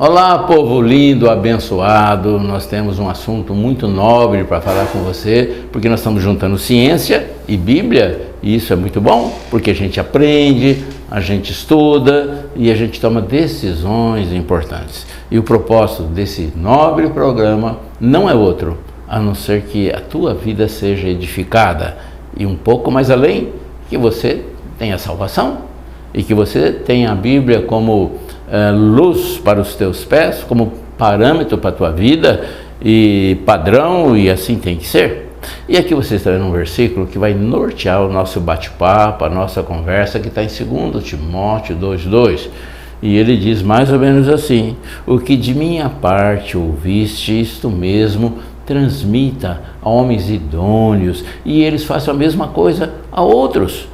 Olá, povo lindo, abençoado. Nós temos um assunto muito nobre para falar com você, porque nós estamos juntando ciência e Bíblia, e isso é muito bom, porque a gente aprende, a gente estuda e a gente toma decisões importantes. E o propósito desse nobre programa não é outro, a não ser que a tua vida seja edificada e um pouco mais além, que você tenha salvação e que você tenha a Bíblia como luz para os teus pés, como parâmetro para a tua vida e padrão, e assim tem que ser. E aqui você está vendo um versículo que vai nortear o nosso bate-papo, a nossa conversa, que está em 2 Timóteo 2,2. E ele diz mais ou menos assim: o que de minha parte ouviste, isto mesmo transmita a homens idôneos, e eles façam a mesma coisa a outros.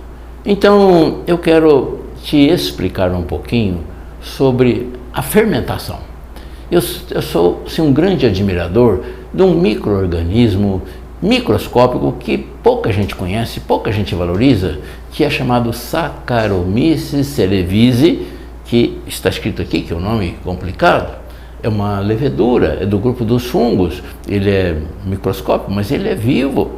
Então eu quero te explicar um pouquinho sobre a fermentação. Eu sou um grande admirador de um micro-organismo microscópico que pouca gente conhece, pouca gente valoriza, que é chamado Saccharomyces cerevisiae, que está escrito aqui, que é um nome complicado. É uma levedura, é do grupo dos fungos. Ele é microscópico, mas ele é vivo.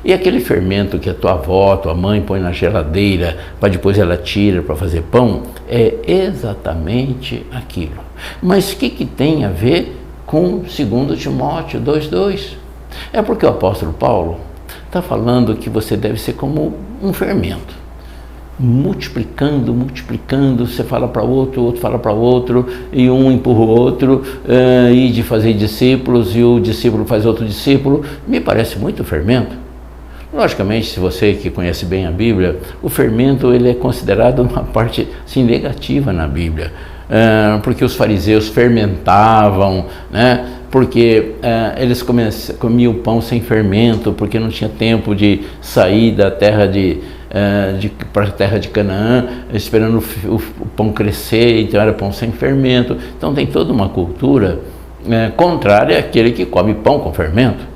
E aquele fermento que a tua avó, tua mãe põe na geladeira, para depois ela tira para fazer pão, é exatamente aquilo. Mas o que tem a ver com 2 Timóteo 2,2? É porque o apóstolo Paulo está falando que você deve ser como um fermento, multiplicando, você fala para outro, o outro fala para outro, e um empurra o outro, e de fazer discípulos, e o discípulo faz outro discípulo. Me parece muito fermento. Logicamente, se você que conhece bem a Bíblia, o fermento ele é considerado uma parte assim, negativa na Bíblia, porque os fariseus fermentavam, né? Porque eles comiam pão sem fermento, porque não tinha tempo de sair da terra para a terra de Canaã, esperando o pão crescer, então era pão sem fermento. Então tem toda uma cultura contrária àquele que come pão com fermento.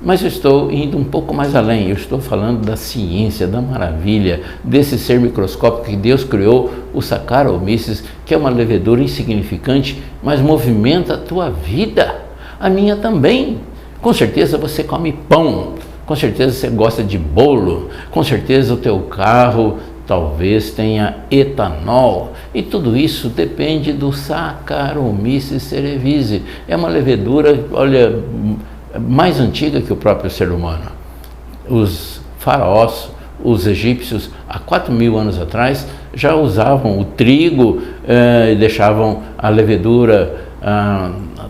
Mas eu estou indo um pouco mais além, eu estou falando da ciência, da maravilha, desse ser microscópico que Deus criou, o Saccharomyces, que é uma levedura insignificante, mas movimenta a tua vida, a minha também. Com certeza você come pão, com certeza você gosta de bolo, com certeza o teu carro talvez tenha etanol, e tudo isso depende do Saccharomyces cerevisiae. É uma levedura, olha, mais antiga que o próprio ser humano. Os faraós, os egípcios, há 4.000 anos atrás, já usavam o trigo e deixavam a levedura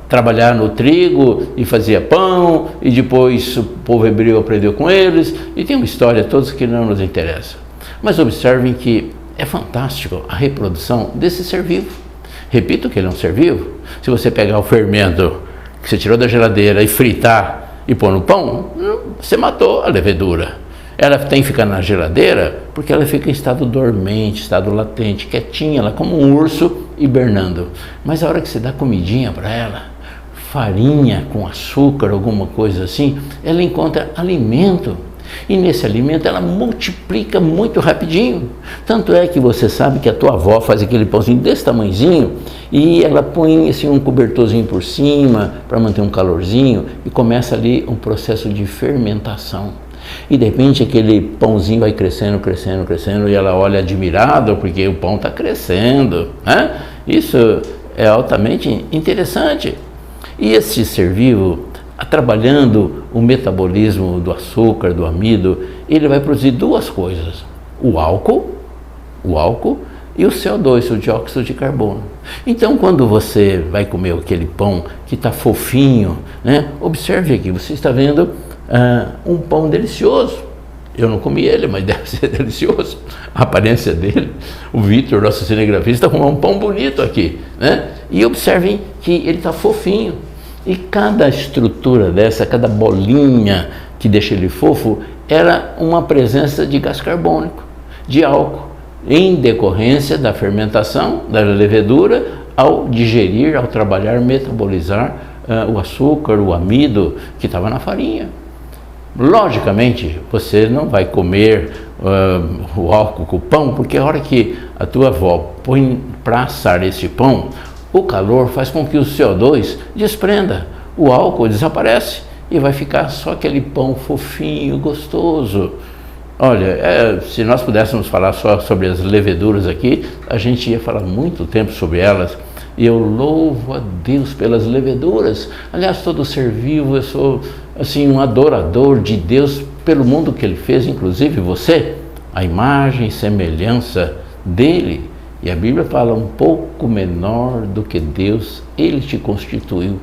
trabalhar no trigo e fazia pão, e depois o povo hebreu aprendeu com eles, e tem uma história todos que não nos interessa. Mas observem que é fantástico a reprodução desse ser vivo. Repito que ele é um ser vivo. Se você pegar o fermento que você tirou da geladeira e fritar e pôr no pão, você matou a levedura. Ela tem que ficar na geladeira porque ela fica em estado dormente, estado latente, quietinha, ela como um urso hibernando. Mas a hora que você dá comidinha para ela, farinha com açúcar, alguma coisa assim, ela encontra alimento. E nesse alimento ela multiplica muito rapidinho. Tanto é que você sabe que a tua avó faz aquele pãozinho desse tamanhozinho e ela põe assim, um cobertorzinho por cima para manter um calorzinho, e começa ali um processo de fermentação. E de repente aquele pãozinho vai crescendo, e ela olha admirada porque o pão está crescendo, né? Isso é altamente interessante. E esse ser vivo, trabalhando o metabolismo do açúcar, do amido, ele vai produzir duas coisas: o álcool e o CO2, o dióxido de carbono. Então, quando você vai comer aquele pão que está fofinho, né? Observe aqui, você está vendo um pão delicioso. Eu não comi ele, mas deve ser delicioso. A aparência dele, o Vitor, nosso cinegrafista, arrumou um pão bonito aqui, né? E observem que ele está fofinho. E cada estrutura dessa, cada bolinha que deixa ele fofo, era uma presença de gás carbônico, de álcool, em decorrência da fermentação da levedura, ao digerir, ao trabalhar, metabolizar o açúcar, o amido que estava na farinha. Logicamente, você não vai comer o álcool com o pão, porque a hora que a tua avó põe para assar esse pão, O calor faz com que o CO2 desprenda, o álcool desaparece e vai ficar só aquele pão fofinho, gostoso. Olha, se nós pudéssemos falar só sobre as leveduras aqui, a gente ia falar muito tempo sobre elas. E eu louvo a Deus pelas leveduras. Aliás, todo ser vivo, eu sou assim um adorador de Deus pelo mundo que Ele fez, inclusive você, a imagem e semelhança dEle. E a Bíblia fala um pouco menor do que Deus, Ele te constituiu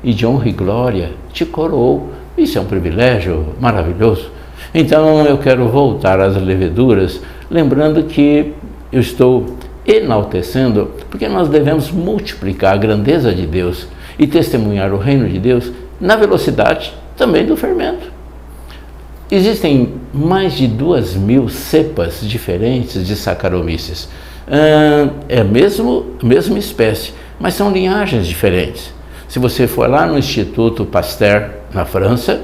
e de honra e glória te coroou. Isso é um privilégio maravilhoso. Então eu quero voltar às leveduras, lembrando que eu estou enaltecendo, porque nós devemos multiplicar a grandeza de Deus e testemunhar o reino de Deus na velocidade também do fermento. Existem mais de 2.000 cepas diferentes de Saccharomyces. É a mesma espécie, mas são linhagens diferentes. Se você for lá no Instituto Pasteur, na França,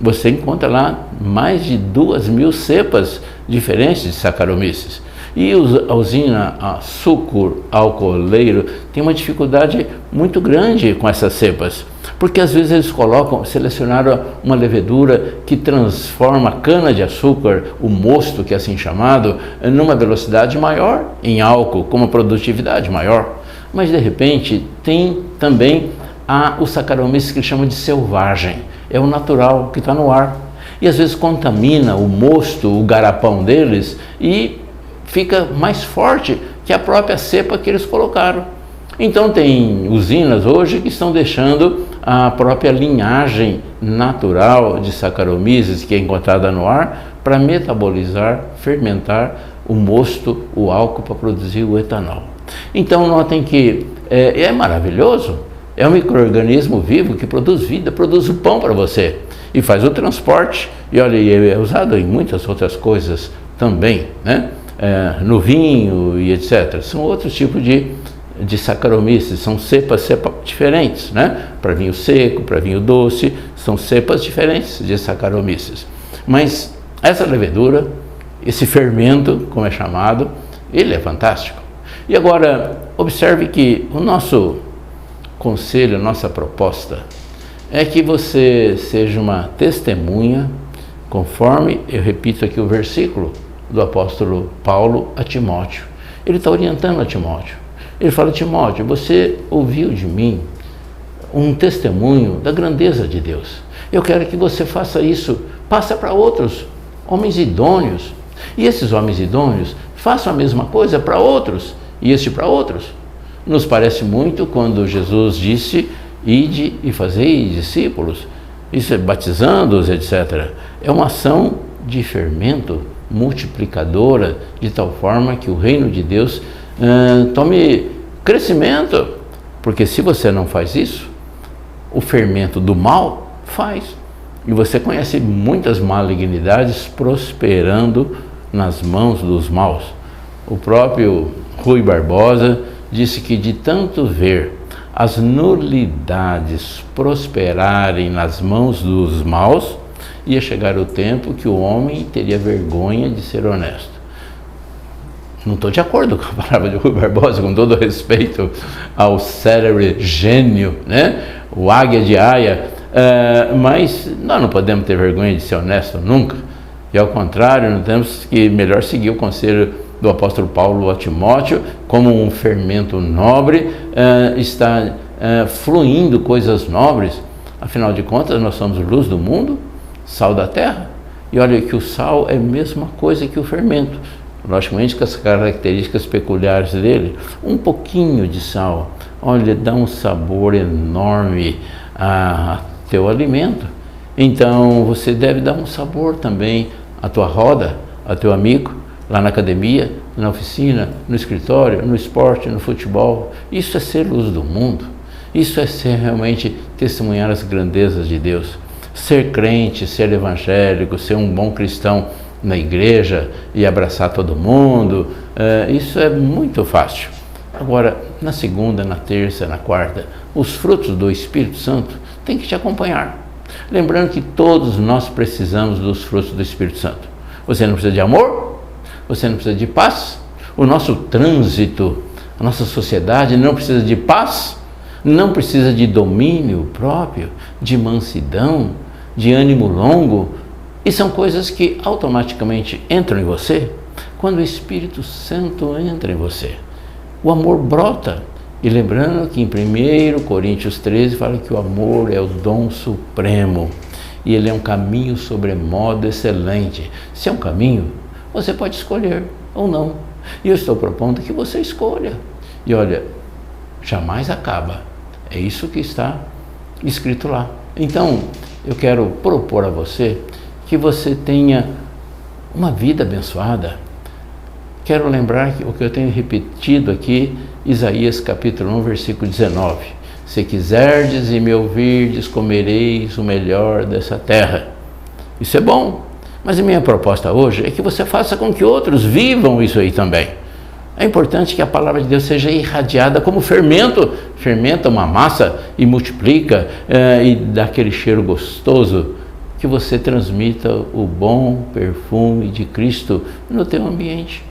você encontra lá mais de 2.000 cepas diferentes de Saccharomyces. E a usina Sucur Alcooleiro tem uma dificuldade muito grande com essas cepas, porque às vezes eles selecionaram uma levedura que transforma a cana-de-açúcar, o mosto, que é assim chamado, numa velocidade maior em álcool, com uma produtividade maior. Mas de repente tem também o Saccharomyces que eles chamam de selvagem, é o natural que está no ar. E às vezes contamina o mosto, o garapão deles e fica mais forte que a própria cepa que eles colocaram. Então tem usinas hoje que estão deixando a própria linhagem natural de Saccharomyces, que é encontrada no ar, para metabolizar, fermentar o mosto, o álcool, para produzir o etanol. Então notem que é maravilhoso, é um micro-organismo vivo que produz vida, produz o pão para você e faz o transporte, e olha, é usado em muitas outras coisas também, né? No vinho e etc. São outros tipos de Saccharomyces, são cepas diferentes, né? Para vinho seco, para vinho doce, são cepas diferentes de Saccharomyces. Mas essa levedura, esse fermento, como é chamado, ele é fantástico. E agora, observe que o nosso conselho, a nossa proposta, é que você seja uma testemunha, conforme, eu repito aqui o versículo do apóstolo Paulo a Timóteo. Ele está orientando a Timóteo. Ele fala: Timóteo, você ouviu de mim um testemunho da grandeza de Deus. Eu quero que você faça isso, passa para outros homens idôneos. E esses homens idôneos façam a mesma coisa para outros, e para outros. Nos parece muito quando Jesus disse: ide e fazei discípulos, isso é batizando-os, etc. É uma ação de fermento multiplicadora, de tal forma que o reino de Deus tome crescimento, porque se você não faz isso, o fermento do mal faz, e você conhece muitas malignidades prosperando nas mãos dos maus. O próprio Rui Barbosa disse que de tanto ver as nulidades prosperarem nas mãos dos maus, ia chegar o tempo que o homem teria vergonha de ser honesto. Não estou de acordo com a palavra de Rui Barbosa, com todo respeito ao célebre gênio, né? O águia de Aia, mas nós não podemos ter vergonha de ser honesto nunca. E ao contrário, nós temos que melhor seguir o conselho do apóstolo Paulo a Timóteo, como um fermento nobre, está fluindo coisas nobres. Afinal de contas, nós somos luz do mundo, sal da terra. E olha que o sal é a mesma coisa que o fermento, logicamente com as características peculiares dele. Um pouquinho de sal, olha, dá um sabor enorme a teu alimento. Então você deve dar um sabor também à tua roda, ao teu amigo, lá na academia, na oficina, no escritório, no esporte, no futebol. Isso é ser luz do mundo. Isso é ser realmente testemunhar as grandezas de Deus. Ser crente, ser evangélico, ser um bom cristão na igreja e abraçar todo mundo, isso é muito fácil. Agora, na segunda, na terça, na quarta, os frutos do Espírito Santo têm que te acompanhar. Lembrando que todos nós precisamos dos frutos do Espírito Santo. Você não precisa de amor? Você não precisa de paz? O nosso trânsito, A nossa sociedade não precisa de paz, não precisa de domínio próprio, de mansidão, de ânimo longo, e são coisas que automaticamente entram em você quando o Espírito Santo entra em você. O amor brota. E lembrando que em 1 Coríntios 13 fala que o amor é o dom supremo e ele é um caminho sobremodo excelente. Se é um caminho, você pode escolher ou não. E eu estou propondo que você escolha. E olha, jamais acaba. É isso que está escrito lá. Então, eu quero propor a você que você tenha uma vida abençoada. Quero lembrar que o que eu tenho repetido aqui, Isaías capítulo 1, versículo 19. Se quiserdes e me ouvirdes, comereis o melhor dessa terra. Isso é bom, mas a minha proposta hoje é que você faça com que outros vivam isso aí também. É importante que a palavra de Deus seja irradiada como fermento. Fermenta uma massa e multiplica e dá aquele cheiro gostoso, que você transmita o bom perfume de Cristo no teu ambiente.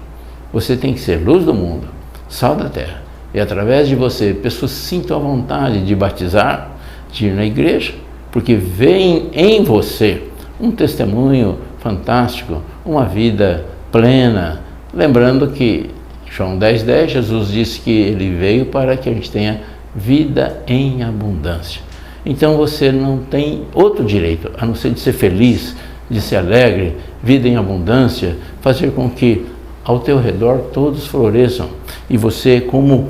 Você tem que ser luz do mundo, sal da terra. E através de você, pessoas sintam a vontade de batizar, de ir na igreja, porque veem em você um testemunho fantástico, uma vida plena. Lembrando que João 10,10, Jesus disse que ele veio para que a gente tenha vida em abundância. Então você não tem outro direito, a não ser de ser feliz, de ser alegre, vida em abundância, fazer com que ao teu redor todos floresçam e você como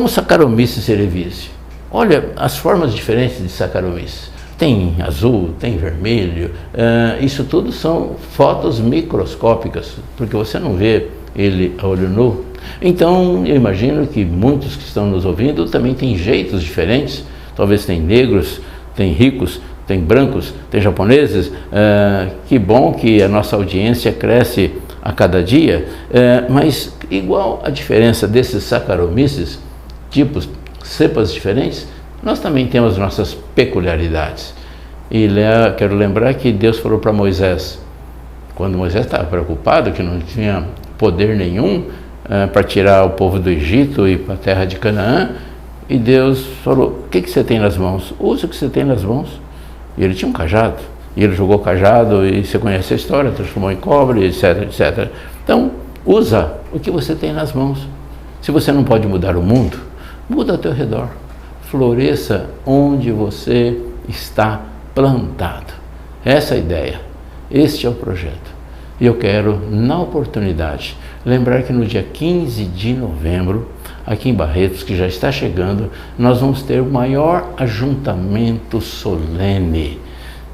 Saccharomyces cerevisiae. Olha as formas diferentes de Saccharomyces. Tem azul, tem vermelho, isso tudo são fotos microscópicas, porque você não vê ele a olho nu. Então eu imagino que muitos que estão nos ouvindo também têm jeitos diferentes. Talvez tem negros, tem ricos, tem brancos, tem japoneses. Que bom que a nossa audiência cresce a cada dia, mas igual a diferença desses Saccharomyces, tipos, cepas diferentes, nós também temos nossas peculiaridades. E quero lembrar que Deus falou para Moisés, quando Moisés estava preocupado, que não tinha poder nenhum para tirar o povo do Egito e para a terra de Canaã, e Deus falou, o que você tem nas mãos? Usa o que você tem nas mãos. E ele tinha um cajado, e ele jogou o cajado, e você conhece a história, transformou em cobre, etc, etc. Então, usa o que você tem nas mãos. Se você não pode mudar o mundo, muda ao teu redor. Floresça onde você está plantado. Essa é a ideia, este é o projeto. E eu quero, na oportunidade, lembrar que no dia 15 de novembro, aqui em Barretos, que já está chegando, nós vamos ter o maior ajuntamento solene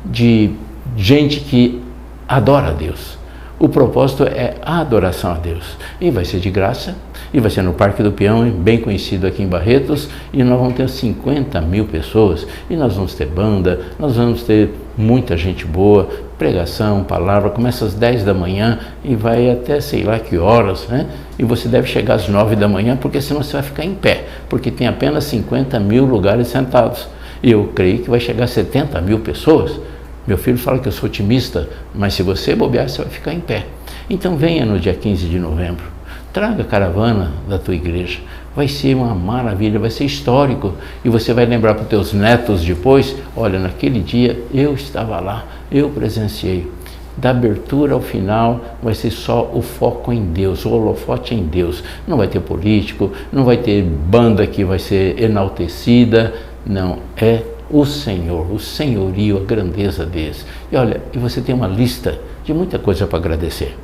de gente que adora a Deus. O propósito é a adoração a Deus. E vai ser de graça, e vai ser no Parque do Peão, bem conhecido aqui em Barretos, e nós vamos ter 50 mil pessoas, e nós vamos ter banda, nós vamos ter muita gente boa, pregação, palavra, começa às 10 da manhã e vai até sei lá que horas, né? E você deve chegar às 9 da manhã, porque senão você vai ficar em pé, porque tem apenas 50 mil lugares sentados. E eu creio que vai chegar a 70 mil pessoas. Meu filho fala que eu sou otimista, mas se você bobear, você vai ficar em pé. Então venha no dia 15 de novembro, traga a caravana da tua igreja, vai ser uma maravilha, vai ser histórico, e você vai lembrar para os teus netos depois, olha, naquele dia eu estava lá, eu presenciei. Da abertura ao final vai ser só o foco em Deus, o holofote em Deus. Não vai ter político, não vai ter banda que vai ser enaltecida, não, é o Senhor, o senhorio, a grandeza deles. E olha, e você tem uma lista de muita coisa para agradecer.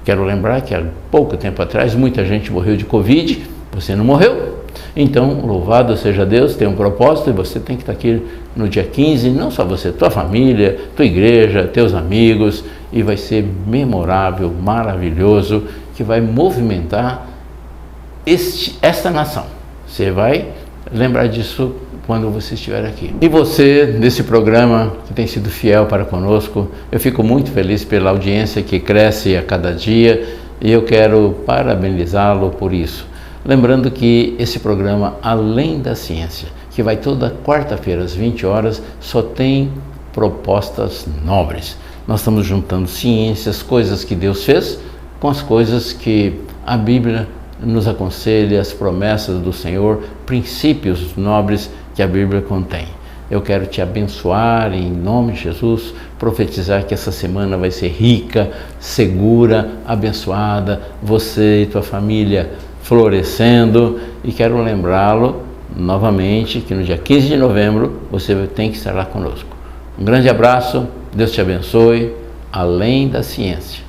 Quero lembrar que há pouco tempo atrás muita gente morreu de Covid, você não morreu. Então, louvado seja Deus, tem um propósito e você tem que estar aqui no dia 15, não só você, tua família, tua igreja, teus amigos, e vai ser memorável, maravilhoso, que vai movimentar esta nação. Você vai lembrar disso quando você estiver aqui. E você, nesse programa que tem sido fiel para conosco, eu fico muito feliz pela audiência que cresce a cada dia e eu quero parabenizá-lo por isso. Lembrando que esse programa, Além da Ciência, que vai toda quarta-feira às 20 horas, só tem propostas nobres. Nós estamos juntando ciências, coisas que Deus fez, com as coisas que a Bíblia nos aconselha as promessas do Senhor, princípios nobres que a Bíblia contém. Eu quero te abençoar em nome de Jesus, profetizar que essa semana vai ser rica, segura, abençoada, você e tua família florescendo, e quero lembrá-lo novamente que no dia 15 de novembro você tem que estar lá conosco. Um grande abraço, Deus te abençoe, além da ciência.